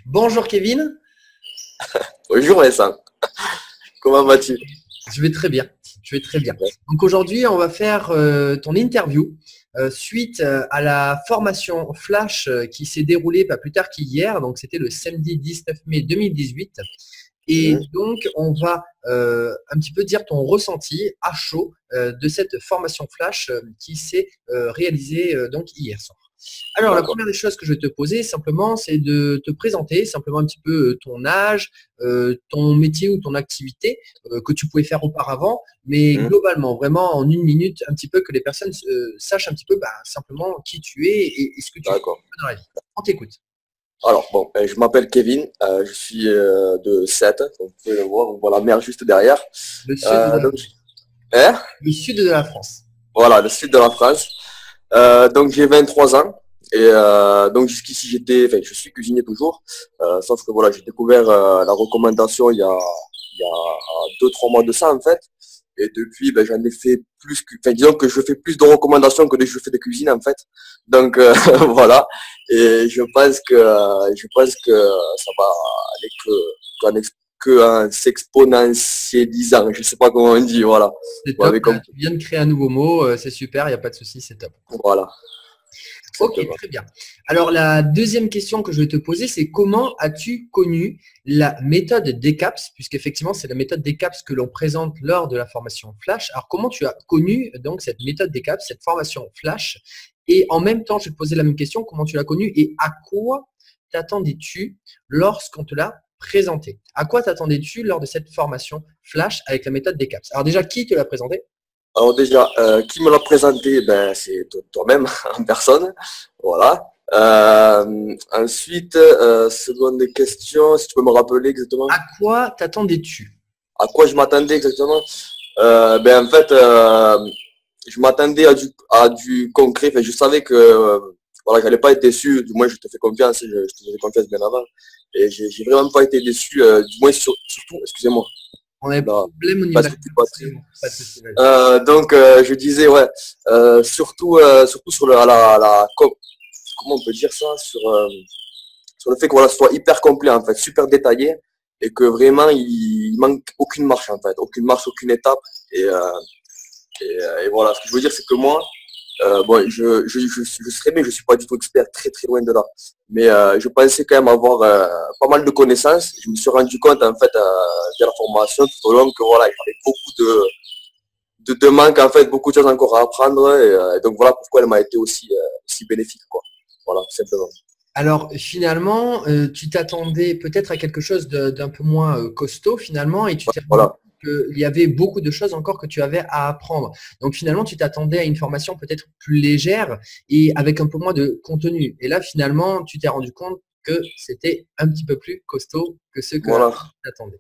Bonjour Kevin, Bonjour Vincent, comment vas-tu? je vais très bien. Je vais très bien. Ouais. Donc aujourd'hui, on va faire ton interview suite à la formation Flash qui s'est déroulée pas plus tard qu'hier. Donc c'était le samedi 19 mai 2018. Et Mhm. donc on va un petit peu dire ton ressenti à chaud de cette formation Flash qui s'est réalisée donc hier soir. Alors, la D'accord. première des choses que je vais te poser, simplement, c'est de te présenter simplement un petit peu ton âge, ton métier ou ton activité que tu pouvais faire auparavant, mais Mhm. globalement, vraiment en une minute, un petit peu que les personnes sachent un petit peu simplement qui tu es et ce que tu fais D'accord. dans la vie. On t'écoute. Alors, bon, je m'appelle Kevin, je suis de Sète, donc vous pouvez le voir, on voit la mer juste derrière. Le sud de la, Donc, hein? le sud de la France. Voilà, le sud de la France. Donc, j'ai 23 ans. Et donc, jusqu'ici, enfin, je suis cuisinier toujours. Sauf que voilà, j'ai découvert la recommandation il y a 2, 3 mois de ça, en fait. Et depuis, ben, j'en ai fait plus que, enfin, disons que je fais plus de recommandations que je fais de cuisine, en fait. Donc, voilà. Et je pense que ça va aller qu'en s'exponentialisant. Je sais pas comment on dit, voilà. C'est Vous top. m'avez compris. Tu viens de créer un nouveau mot. C'est super. Il n'y a pas de souci. C'est top. Voilà, Ok, exactement. très bien. Alors, la deuxième question que je vais te poser, c'est comment as-tu connu la méthode DECAPS, puisqu'effectivement, c'est la méthode DECAPS que l'on présente lors de la formation Flash. Alors, comment tu as connu donc cette méthode DECAPS, cette formation Flash? Et en même temps, je vais te poser la même question, comment tu l'as connue et à quoi t'attendais-tu lorsqu'on te l'a présenté? À quoi t'attendais-tu lors de cette formation Flash avec la méthode DECAPS? Alors déjà, qui te l'a présenté? Alors déjà, qui me l'a présenté? Ben, c'est toi-même en personne. Voilà. Ensuite, seconde question, si tu peux me rappeler exactement À quoi t'attendais-tu? à quoi je m'attendais exactement. Ben, en fait, je m'attendais à du concret. Enfin, je savais que voilà, j'allais pas être déçu. Du moins, je te fais confiance. Je te faisais confiance bien avant. Et j'ai vraiment pas été déçu. Du moins, surtout, excusez-moi, On a des là, problèmes au niveau de parce la que plus de c'est batterie. bon, pas de souci, vas-y. Donc, je disais, ouais, surtout sur comment on peut dire ça, sur le fait que voilà, ce soit hyper complet, en fait, super détaillé, et que vraiment, il manque aucune marche, en fait, aucune marche, aucune étape. Et, euh, et voilà, ce que je veux dire, c'est que moi, bon, je serais, mais je suis pas du tout expert, très très loin de là. Mais je pensais quand même avoir pas mal de connaissances. Je me suis rendu compte, en fait, via la formation tout au long que voilà, il y avait beaucoup de manque, en fait, beaucoup de choses encore à apprendre. Et donc voilà pourquoi elle m'a été aussi bénéfique, quoi. Voilà, tout simplement. Alors finalement, tu t'attendais peut-être à quelque chose d'un peu moins costaud finalement, et tu t'es rendu Voilà. compte qu'il y avait beaucoup de choses encore que tu avais à apprendre. Donc finalement, tu t'attendais à une formation peut-être plus légère et avec un peu moins de contenu. Et là, finalement, tu t'es rendu compte que c'était un petit peu plus costaud que ce que Voilà. tu t'attendais.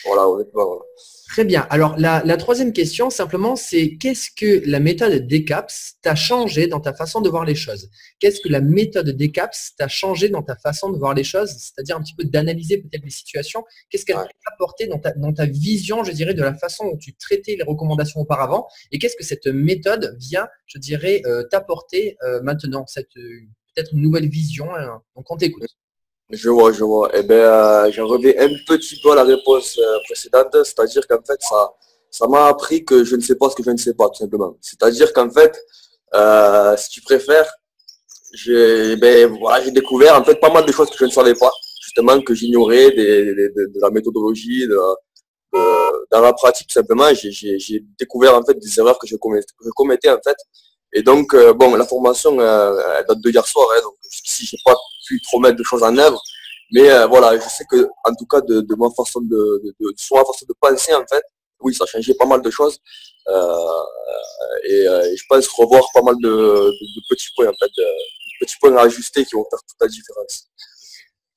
Voilà, honnêtement, voilà. Très bien. Alors, la troisième question, simplement, c'est qu'est-ce que la méthode DECAPS t'a changé dans ta façon de voir les choses? Qu'est-ce que la méthode DECAPS t'a changé dans ta façon de voir les choses? C'est-à-dire un petit peu d'analyser peut-être les situations. Qu'est-ce qu'elle Ouais. t'a apporté dans ta vision, je dirais, de la façon dont tu traitais les recommandations auparavant? Et qu'est-ce que cette méthode vient, je dirais, t'apporter maintenant, peut-être une nouvelle vision? Donc, on t'écoute. Je vois, je vois. Eh bien, j'en reviens un petit peu à la réponse précédente, c'est-à-dire qu'en fait, ça m'a appris que je ne sais pas ce que je ne sais pas, tout simplement. C'est-à-dire qu'en fait, si tu préfères, j'ai découvert en fait pas mal de choses que je ne savais pas, justement, que j'ignorais de la méthodologie, dans la pratique, tout simplement. J'ai découvert en fait des erreurs que je commettais en fait. Et donc, bon, la formation, elle date de hier soir, hein, donc jusqu'ici, j'ai pas pu trop mettre de choses en œuvre. Mais voilà, je sais que, en tout cas, de ma façon sur ma façon de penser, en fait, oui, ça a changé pas mal de choses. Euh, et je pense revoir pas mal de petits points, en fait, de petits points à ajuster qui vont faire toute la différence.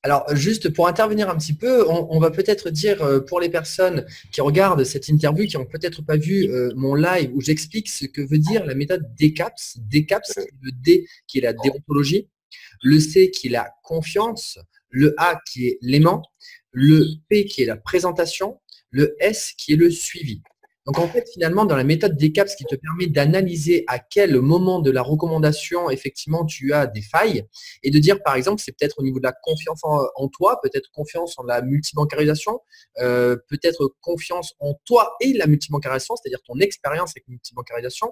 Alors, juste pour intervenir un petit peu, on va peut-être dire pour les personnes qui regardent cette interview, qui n'ont peut-être pas vu mon live où j'explique ce que veut dire la méthode DECAPS. DECAPS, qui est le D qui est la déontologie, le C qui est la confiance, le A qui est l'aimant, le P qui est la présentation, le S qui est le suivi. Donc, en fait, finalement, dans la méthode DCAPS qui te permet d'analyser à quel moment de la recommandation, effectivement, tu as des failles et de dire, par exemple, c'est peut-être au niveau de la confiance en toi, peut-être confiance en la multibancarisation, peut-être confiance en toi et la multibancarisation, c'est-à-dire ton expérience avec la multibancarisation,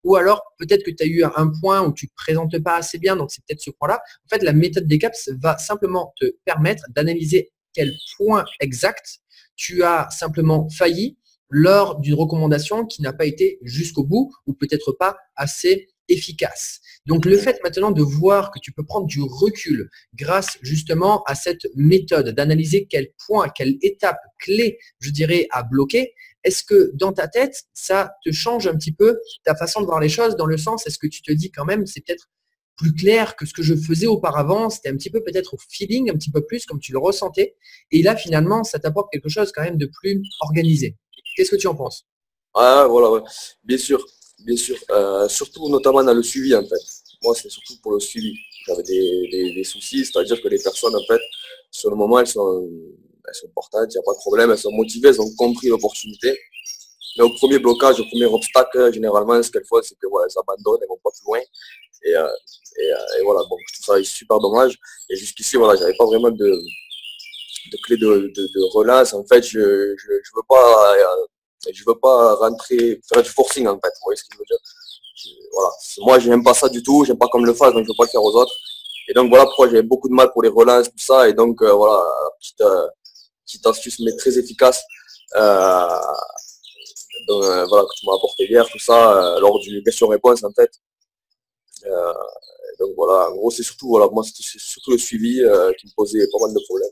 ou alors peut-être que tu as eu un point où tu ne te présentes pas assez bien, donc c'est peut-être ce point-là. En fait, la méthode DCAPS va simplement te permettre d'analyser quel point exact tu as simplement failli lors d'une recommandation qui n'a pas été jusqu'au bout ou peut-être pas assez efficace. Donc, le fait maintenant de voir que tu peux prendre du recul grâce justement à cette méthode, d'analyser quel point, quelle étape clé, je dirais, à bloquer, est-ce que dans ta tête, ça te change un petit peu ta façon de voir les choses dans le sens, est-ce que tu te dis quand même, c'est peut-être plus clair que ce que je faisais auparavant, c'était un petit peu peut-être au feeling, un petit peu plus comme tu le ressentais. Et là, finalement, ça t'apporte quelque chose quand même de plus organisé. Qu'est-ce que tu en penses? Ouais, voilà, ouais. Bien sûr, bien sûr. Surtout notamment dans le suivi en fait. Moi, c'est surtout pour le suivi. J'avais des soucis, c'est-à-dire que les personnes en fait, sur le moment, elles sont portantes, il n'y a pas de problème, elles sont motivées, elles ont compris l'opportunité. Mais au premier blocage, au premier obstacle, généralement, ce qu'elles font, c'est que voilà, elles abandonnent, elles vont pas plus loin. Et, euh, et voilà, bon, je trouve ça super dommage. Et jusqu'ici, voilà, j'avais pas vraiment de clé de relance. En fait, je veux pas rentrer, faire du forcing en fait. Vous voyez ce que je veux dire? Voilà. Moi, j'aime pas ça du tout. J'aime pas comme le fasse, donc je veux pas le faire aux autres. Et donc voilà pourquoi j'avais beaucoup de mal pour les relances, tout ça. Et donc voilà, petite astuce mais très efficace. Euh, voilà, que tu m'as apporté hier, tout ça, lors du question-réponse en fait. Euh, donc voilà, en gros c'est surtout voilà, moi c'est surtout le suivi qui me posait pas mal de problèmes.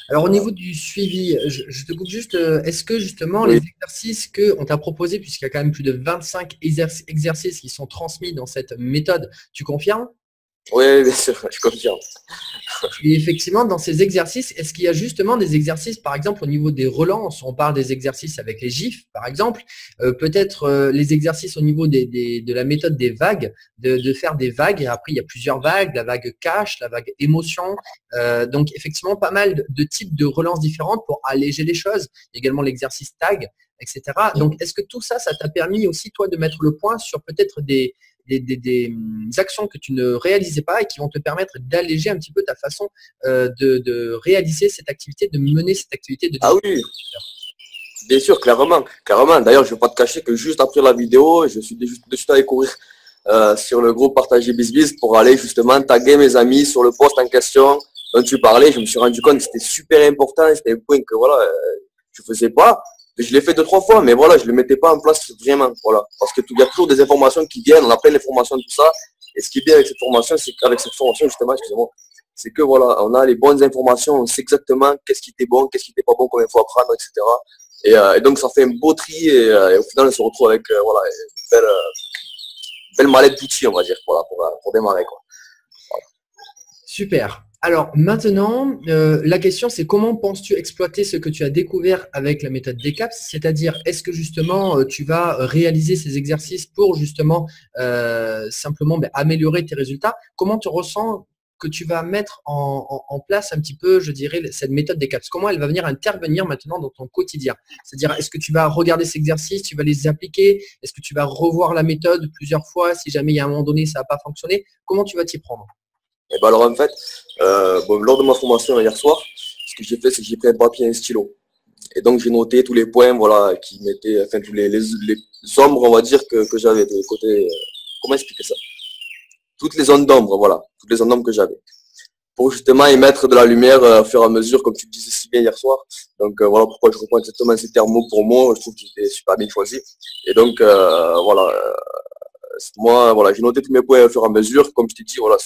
Alors, au niveau du suivi, je te coupe juste, est-ce que justement les Oui, exercices qu'on t'a proposés, puisqu'il y a quand même plus de 25 exercices qui sont transmis dans cette méthode, tu confirmes? oui, bien sûr, je confirme. Et effectivement, dans ces exercices, est-ce qu'il y a justement des exercices, par exemple, au niveau des relances? On parle des exercices avec les GIFs, par exemple. Peut-être les exercices au niveau de la méthode des vagues, de faire des vagues. Et après, il y a plusieurs vagues, la vague cash, la vague émotion. Donc, effectivement, pas mal de types de relances différentes pour alléger les choses. Également l'exercice tag, etc. Donc, est-ce que tout ça, ça t'a permis aussi, toi, de mettre le point sur peut-être des actions que tu ne réalisais pas et qui vont te permettre d'alléger un petit peu ta façon de réaliser cette activité, de mener cette activité de Ah oui, bien sûr, clairement, clairement. D'ailleurs, je ne vais pas te cacher que juste après la vidéo, je suis juste de suite allé courir sur le groupe Partager BizBiz pour aller justement taguer mes amis sur le post en question dont tu parlais. Je me suis rendu compte que c'était super important, c'était un point que voilà, je faisais pas. Je l'ai fait 2, 3 fois, mais voilà, je le mettais pas en place vraiment, voilà. Parce que il y a toujours des informations qui viennent, on a plein d'informations, tout ça. Et ce qui est bien avec cette formation, c'est qu'avec cette formation, justement, excusez-moi, c'est que voilà, on a les bonnes informations, on sait exactement qu'est-ce qui était bon, qu'est-ce qui n'était pas bon, combien il faut apprendre, etc. Et donc ça fait un beau tri et au final on se retrouve avec voilà, une belle mallette d'outils, on va dire, voilà, pour démarrer, quoi. Voilà. Super. Alors maintenant, la question c'est comment penses-tu exploiter ce que tu as découvert avec la méthode DCAPS? C'est-à-dire, est-ce que justement tu vas réaliser ces exercices pour justement simplement améliorer tes résultats? Comment tu ressens que tu vas mettre en place un petit peu, je dirais, cette méthode DCAPS? Comment elle va venir intervenir maintenant dans ton quotidien? C'est-à-dire, est-ce que tu vas regarder ces exercices, tu vas les appliquer? Est-ce que tu vas revoir la méthode plusieurs fois si jamais il y a un moment donné ça n'a pas fonctionné? Comment tu vas t'y prendre? Et ben alors en fait, bon, lors de ma formation hier soir, ce que j'ai fait, c'est que j'ai pris un papier et un stylo. Et donc j'ai noté tous les points, voilà, qui mettaient, enfin tous les ombres, on va dire, que j'avais de côté. Comment expliquer ça? Toutes les zones d'ombre, voilà, toutes les zones d'ombre que j'avais. Pour justement y mettre de la lumière au fur et à mesure, comme tu le disais si bien hier soir. Donc voilà pourquoi je reprends exactement ces termes mot pour mot. Je trouve qu'ils étaient super bien choisis. Et donc voilà, moi voilà, j'ai noté tous mes points au fur et à mesure. Comme je t'ai dit, voilà,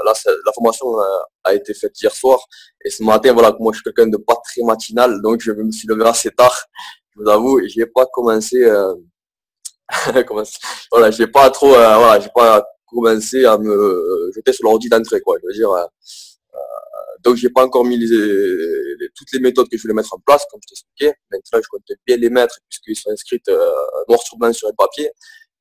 la formation a été faite hier soir. Et ce matin, voilà, moi je suis quelqu'un de pas très matinal, donc je me suis levé assez tard, je vous avoue, et j'ai pas commencé voilà, j'ai pas trop voilà, j'ai pas commencé à me jeter sur l'ordi d'entrée, quoi. Je veux dire, donc j'ai pas encore mis toutes les méthodes que je voulais mettre en place, comme je t'expliquais. Maintenant, je comptais bien les mettre puisqu'ils sont inscrits noir sur blanc sur un papier.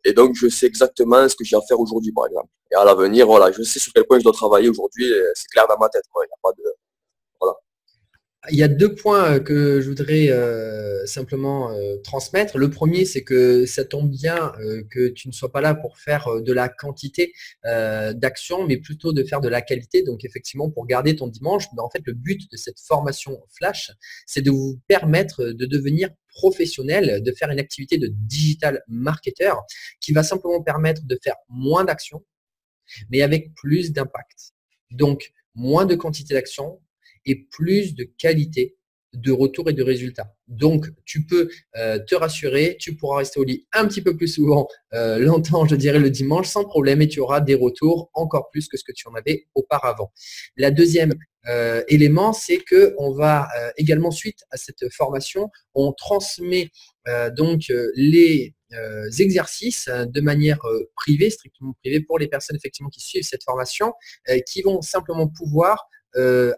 Et donc, je sais exactement ce que j'ai à faire aujourd'hui, par exemple. Et à l'avenir, voilà, je sais sur quel point je dois travailler aujourd'hui. C'est clair dans ma tête, quoi. Il n'y a pas de, voilà. Il y a deux points que je voudrais simplement transmettre. Le premier, c'est que ça tombe bien que tu ne sois pas là pour faire de la quantité d'actions, mais plutôt de faire de la qualité. Donc, effectivement, pour garder ton dimanche, ben, en fait, le but de cette formation Flash, c'est de vous permettre de devenir professionnel, de faire une activité de digital marketer qui va simplement permettre de faire moins d'actions, mais avec plus d'impact. Donc, moins de quantité d'actions et plus de qualité de retour et de résultats. Donc, tu peux te rassurer, tu pourras rester au lit un petit peu plus souvent, longtemps, je dirais le dimanche, sans problème, et tu auras des retours encore plus que ce que tu en avais auparavant. La deuxième élément, c'est que on va également, suite à cette formation, on transmet donc les exercices de manière privée, strictement privée, pour les personnes effectivement qui suivent cette formation, qui vont simplement pouvoir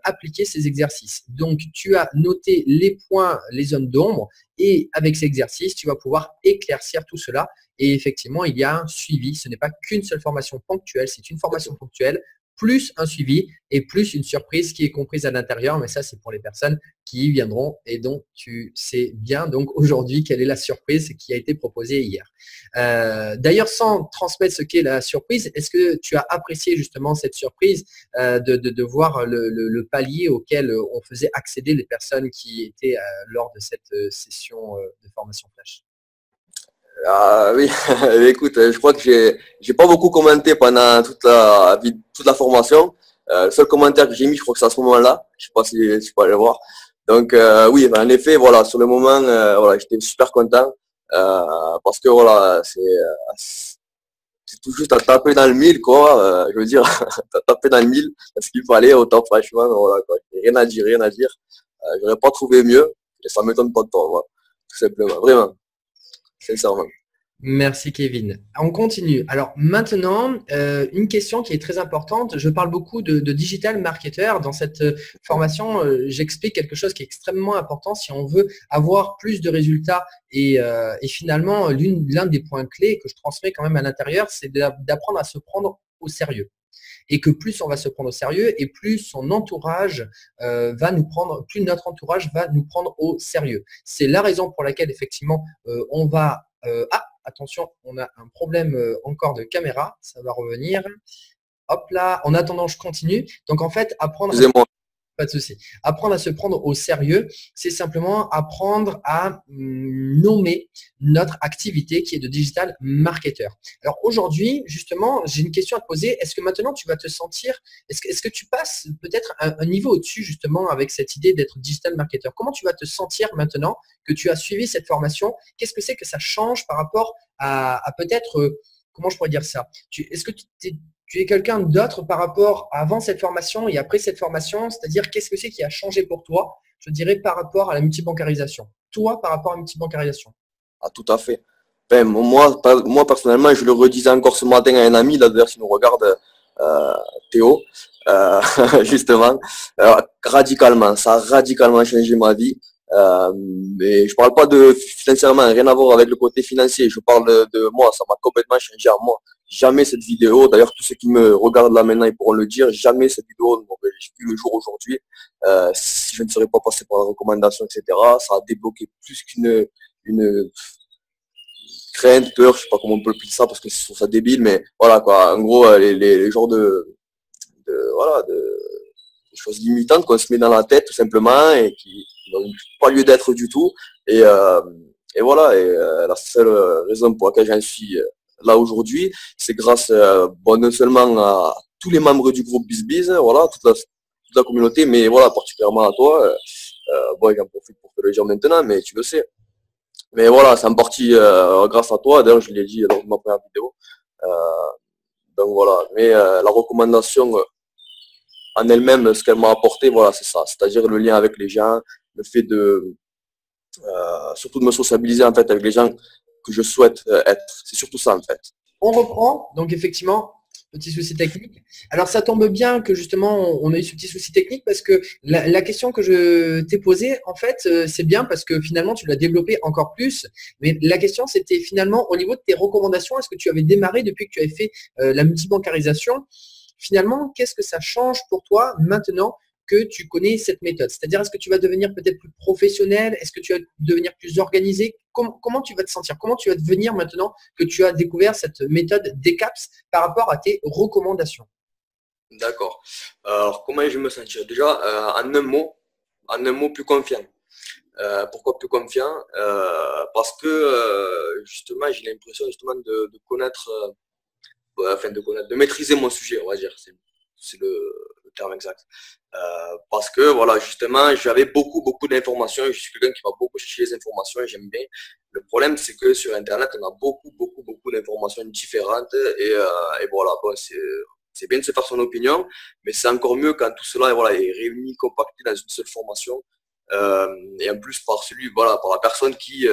appliquer ces exercices. Donc, tu as noté les points, les zones d'ombre, et avec ces exercices, tu vas pouvoir éclaircir tout cela. Et effectivement, il y a un suivi. Ce n'est pas qu'une seule formation ponctuelle, c'est une formation ponctuelle, plus un suivi et plus une surprise qui est comprise à l'intérieur. Mais ça, c'est pour les personnes qui y viendront et dont tu sais bien donc aujourd'hui quelle est la surprise qui a été proposée hier. D'ailleurs, sans transmettre ce qu'est la surprise, est-ce que tu as apprécié justement cette surprise de voir le palier auquel on faisait accéder les personnes qui étaient lors de cette session de formation Flash? Ah oui, écoute, je crois que j'ai pas beaucoup commenté pendant toute la formation. Le seul commentaire que j'ai mis, je crois que c'est à ce moment-là. Je sais pas si tu peux aller le voir. Donc oui, ben, en effet, voilà, sur le moment, voilà, j'étais super content parce que voilà, c'est tout juste à taper dans le mille, quoi. Je veux dire, t'as tapé dans le mille, parce qu'il fallait au top, franchement, voilà, quoi. Rien à dire, rien à dire. J'aurais pas trouvé mieux, et ça m'étonne pas de toi, voilà. Tout simplement, vraiment, sincèrement. Merci Kevin. On continue. Alors maintenant, une question qui est très importante. Je parle beaucoup de digital marketer. Dans cette formation, j'explique quelque chose qui est extrêmement important si on veut avoir plus de résultats. Et finalement, l'un des points clés que je transmets quand même à l'intérieur, c'est d'apprendre à se prendre au sérieux. Et que plus on va se prendre au sérieux et plus son entourage va nous prendre, plus notre entourage va nous prendre au sérieux. C'est la raison pour laquelle effectivement on va attention, on a un problème encore de caméra, ça va revenir. Hop là, en attendant, je continue. Donc en fait, apprendre Excusez-moi. pas de souci. Apprendre à se prendre au sérieux, c'est simplement apprendre à nommer notre activité qui est de digital marketer. Alors aujourd'hui, justement, j'ai une question à te poser. Est-ce que maintenant tu vas te sentir, est-ce que tu passes peut-être un niveau au-dessus justement avec cette idée d'être digital marketer? Comment tu vas te sentir maintenant que tu as suivi cette formation? Qu'est-ce que c'est que ça change par rapport à peut-être, comment je pourrais dire ça? Est-ce que tu es quelqu'un d'autre par rapport à avant cette formation et après cette formation, c'est-à-dire qu'est-ce que c'est qui a changé pour toi, je dirais, par rapport à la multibancarisation? Toi, par rapport à la multibancarisation? Ah, tout à fait. Ben, moi, personnellement, je le redisais encore ce matin à un ami, là, d'ailleurs, s'il nous regarde, euh, Théo, euh, justement, radicalement, ça a radicalement changé ma vie. Mais je parle pas de, sincèrement, rien à voir avec le côté financier. Je parle de moi, ça m'a complètement changé à moi. Jamais cette vidéo, d'ailleurs, tous ceux qui me regardent là maintenant, ils pourront le dire, jamais cette vidéo n'aurait vu le jour aujourd'hui. Si je ne serais pas passé par la recommandation, etc., ça a débloqué plus une crainte, peur, je sais pas comment on peut appeler ça parce que je trouve ça débile, mais voilà quoi. En gros, les genres voilà, de choses limitantes qu'on se met dans la tête tout simplement et qui n'ont pas lieu d'être du tout. Et, euh, et voilà, la seule raison pour laquelle j'en suis là aujourd'hui, c'est grâce bon, non seulement à tous les membres du groupe BizBiz, voilà, toute la communauté, mais voilà, particulièrement à toi. Bon, j'en profite pour te le dire maintenant, mais tu le sais. Mais voilà, c'est en partie grâce à toi. D'ailleurs, je l'ai dit dans ma première vidéo. Euh, donc voilà. Mais la recommandation en elle-même, ce qu'elle m'a apporté, voilà, c'est ça. C'est-à-dire le lien avec les gens, le fait de surtout de me sociabiliser en fait avec les gens que je souhaite être. C'est surtout ça en fait. On reprend. Donc effectivement, petit souci technique. Alors ça tombe bien que justement on a eu ce petit souci technique parce que la question que je t'ai posée, en fait, c'est bien parce que finalement tu l'as développé encore plus. Mais la question c'était finalement au niveau de tes recommandations, est-ce que tu avais démarré depuis que tu avais fait la multibancarisation? Finalement, qu'est-ce que ça change pour toi maintenant que tu connais cette méthode? C'est-à-dire, est-ce que tu vas devenir peut-être plus professionnel? Est-ce que tu vas devenir plus organisé? Comment tu vas te sentir? Comment tu vas devenir maintenant que tu as découvert cette méthode DCAPS par rapport à tes recommandations? D'accord. Alors, comment je me sentir? Déjà, en un mot, plus confiant. Pourquoi plus confiant? Parce que justement, j'ai l'impression justement de connaître, enfin de connaître, de maîtriser mon sujet, on va dire. C'est le terme exact. Parce que voilà, justement, j'avais beaucoup d'informations. Je suis quelqu'un qui va beaucoup chercher les informations et j'aime bien. Le problème, c'est que sur Internet, on a beaucoup d'informations différentes et voilà, bon, c'est bien de se faire son opinion, mais c'est encore mieux quand tout cela voilà, est réuni, compacté dans une seule formation. Et en plus par celui, voilà, par la personne qui est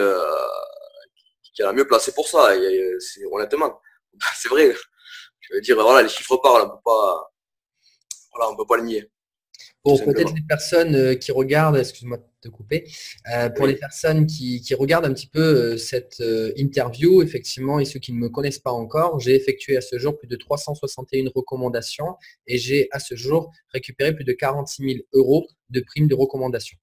la mieux placée pour ça. C'est honnêtement, c'est vrai. Je veux dire, voilà, les chiffres parlent, on peut pas le nier, tout Pour peut-être simplement. les personnes qui regardent, excuse-moi de te couper, pour les Oui, personnes qui regardent un petit peu cette interview, effectivement, et ceux qui ne me connaissent pas encore, j'ai effectué à ce jour plus de 361 recommandations et j'ai à ce jour récupéré plus de 46 000 euros de primes de recommandation.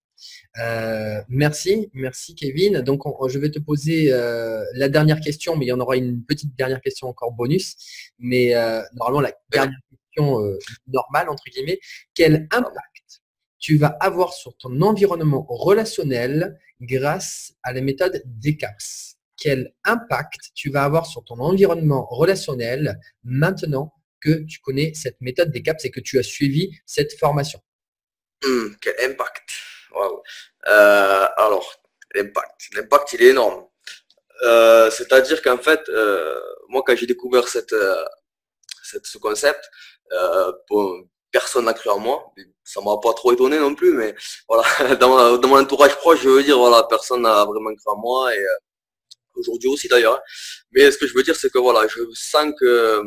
Merci Kevin. Donc je vais te poser la dernière question, mais il y en aura une petite dernière question encore bonus. Mais normalement la d'accord. dernière question normale entre guillemets, quel impact tu vas avoir sur ton environnement relationnel grâce à la méthode DCAPS? Quel impact tu vas avoir sur ton environnement relationnel maintenant que tu connais cette méthode DCAPS et que tu as suivi cette formation? Quel impact. Waouh. Alors, l'impact, il est énorme. C'est-à-dire qu'en fait, moi, quand j'ai découvert ce concept, bon, personne n'a cru en moi. Ça m'a pas trop étonné non plus, mais voilà, dans mon entourage proche, je veux dire, voilà, personne n'a vraiment cru en moi et aujourd'hui aussi d'ailleurs, hein. Mais ce que je veux dire, c'est que voilà, je sens que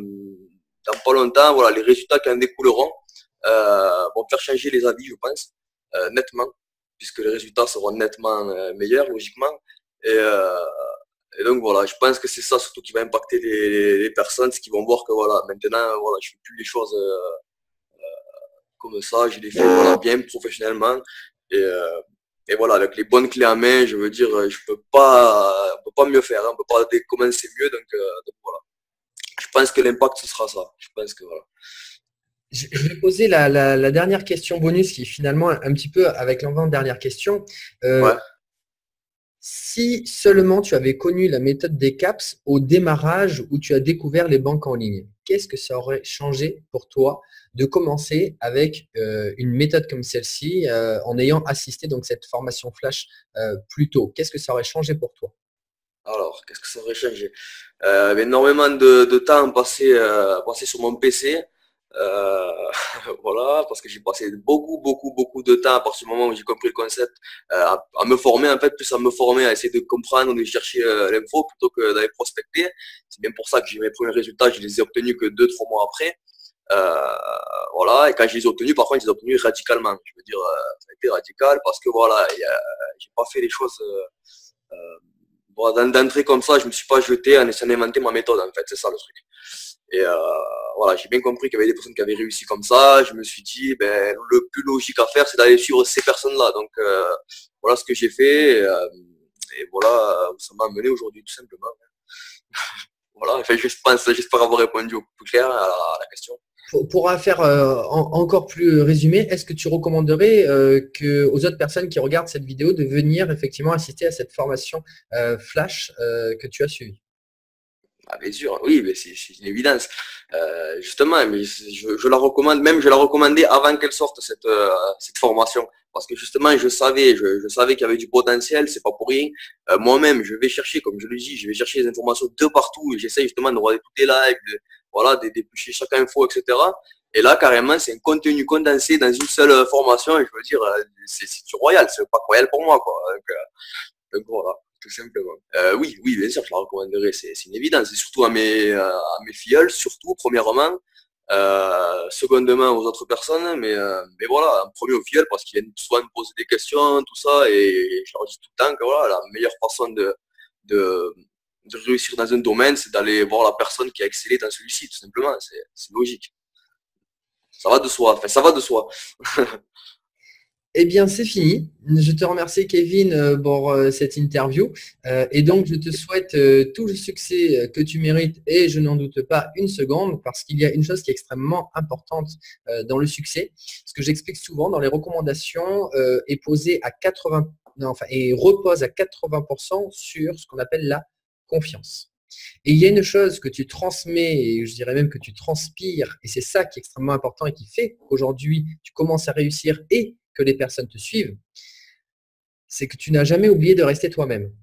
dans pas longtemps, voilà, les résultats qui en découleront vont faire changer les avis, je pense, nettement, puisque les résultats seront nettement meilleurs, logiquement. Et, euh, et donc voilà, je pense que c'est ça surtout qui va impacter les personnes, c'est qu'ils vont voir que voilà, maintenant, voilà, je fais plus les choses comme ça, je les fais voilà, bien professionnellement. Et, euh, et voilà, avec les bonnes clés en main, je veux dire, on peut pas mieux faire, hein, on peut pas commencer mieux, donc voilà. Je pense que l'impact ce sera ça. Je pense que voilà. Je vais poser la dernière question bonus qui est finalement un petit peu avec l'avant-dernière question. Ouais. Si seulement tu avais connu la méthode des CAPS au démarrage où tu as découvert les banques en ligne, qu'est-ce que ça aurait changé pour toi de commencer avec une méthode comme celle-ci en ayant assisté donc cette formation flash plus tôt? Qu'est-ce que ça aurait changé pour toi? Alors, qu'est-ce que ça aurait changé? Énormément de temps passé sur mon PC. Euh, voilà, parce que j'ai passé beaucoup de temps à partir du moment où j'ai compris le concept, à me former, en fait, plus à me former, à essayer de comprendre, de chercher l'info plutôt que d'aller prospecter. C'est bien pour ça que j'ai mes premiers résultats, je les ai obtenus que 2, 3 mois après. Euh, voilà, et quand je les ai obtenus, par contre, je les ai obtenus radicalement. Je veux dire, ça a été radical parce que voilà, j'ai pas fait les choses bon, d'entrée comme ça, je me suis pas jeté en essayant d'inventer ma méthode, en fait, c'est ça le truc. Et voilà, j'ai bien compris qu'il y avait des personnes qui avaient réussi comme ça. Je me suis dit, ben, le plus logique à faire, c'est d'aller suivre ces personnes-là. Donc voilà ce que j'ai fait. Et voilà où ça m'a amené aujourd'hui, tout simplement. Voilà, enfin, j'espère avoir répondu au plus clair à la question. Pour faire encore plus résumé, est-ce que tu recommanderais aux autres personnes qui regardent cette vidéo de venir effectivement assister à cette formation flash que tu as suivie? Ah, bien sûr, oui, mais c'est une évidence. Justement, mais je la recommande, même je la recommandais avant qu'elle sorte cette formation. Parce que justement, je savais qu'il y avait du potentiel, c'est pas pour rien. Moi-même, je vais chercher, comme je le dis, je vais chercher des informations de partout et j'essaie justement de regarder tous les lives, voilà, d'éplucher chaque info, etc. Et là, carrément, c'est un contenu condensé dans une seule formation et je veux dire, c'est du royal, c'est pas royal pour moi, quoi. Donc voilà, tout simplement. Oui, bien sûr, je la recommanderais, c'est une évidence. Et surtout à mes filleuls, surtout, premièrement. Secondement aux autres personnes, mais voilà, en premier aux filleuls parce qu'ils viennent souvent me poser des questions, tout ça, et je leur dis tout le temps que voilà, la meilleure façon de, de réussir dans un domaine, c'est d'aller voir la personne qui a excellé dans celui-ci, tout simplement. C'est logique. Ça va de soi, enfin, ça va de soi. Eh bien, c'est fini. Je te remercie, Kevin, pour cette interview. Et donc, je te souhaite tout le succès que tu mérites et je n'en doute pas une seconde parce qu'il y a une chose qui est extrêmement importante dans le succès. Ce que j'explique souvent dans les recommandations est posé à 80, non, enfin, et repose à 80% sur ce qu'on appelle la confiance. Et il y a une chose que tu transmets, et je dirais même que tu transpires, et c'est ça qui est extrêmement important et qui fait qu'aujourd'hui, tu commences à réussir et que les personnes te suivent, c'est que tu n'as jamais oublié de rester toi-même.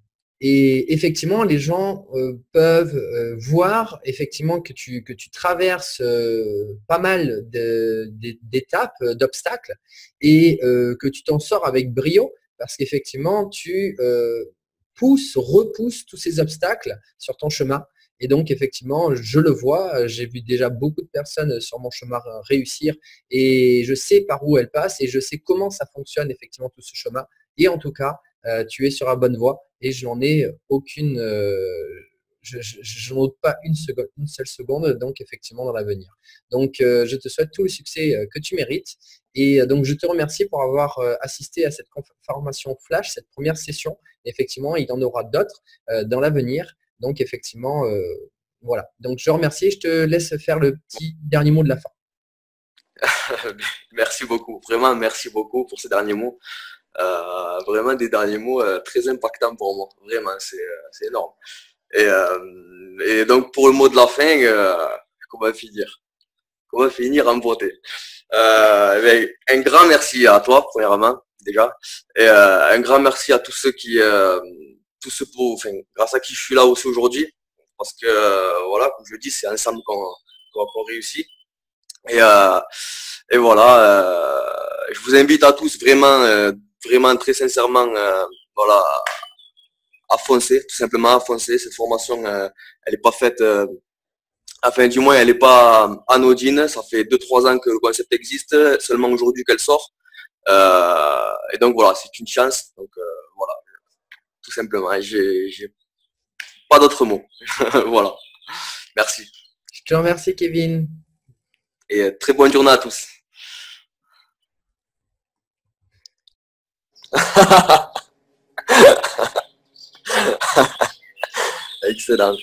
Et effectivement, les gens peuvent voir effectivement que tu traverses pas mal d'étapes, d'obstacles, et que tu t'en sors avec brio, parce qu'effectivement, tu repousses tous ces obstacles sur ton chemin. Et donc, effectivement, je le vois, j'ai vu déjà beaucoup de personnes sur mon chemin réussir et je sais par où elles passent et je sais comment ça fonctionne effectivement tout ce chemin. Et en tout cas, tu es sur la bonne voie et je n'en ai aucune, je n'en doute pas une seule seconde, donc effectivement dans l'avenir. Donc, je te souhaite tout le succès que tu mérites et donc je te remercie pour avoir assisté à cette formation flash, cette première session. Effectivement, il y en aura d'autres dans l'avenir. Donc, effectivement, voilà. Donc, je remercie. Je te laisse faire le petit dernier mot de la fin. Merci beaucoup, vraiment merci beaucoup pour ces derniers mots. Vraiment des derniers mots très impactants pour moi. Vraiment, c'est énorme. Et donc pour le mot de la fin, comment finir? Comment finir en beauté? Un grand merci à toi, premièrement, déjà. Et un grand merci à tous ceux tous ceux enfin, grâce à qui je suis là aussi aujourd'hui. Parce que, voilà, comme je le dis, c'est ensemble qu'on réussit. Et, euh, et voilà, je vous invite à tous vraiment très sincèrement, voilà, à foncer, tout simplement à foncer. Cette formation, elle n'est pas faite, enfin du moins elle n'est pas anodine. Ça fait 2-3 ans que le concept existe, seulement aujourd'hui qu'elle sort. Et donc voilà, c'est une chance. Donc voilà, tout simplement. J'ai pas d'autres mots. Voilà. Merci. Je te remercie, Kevin. Et très bonne journée à tous. Excellent.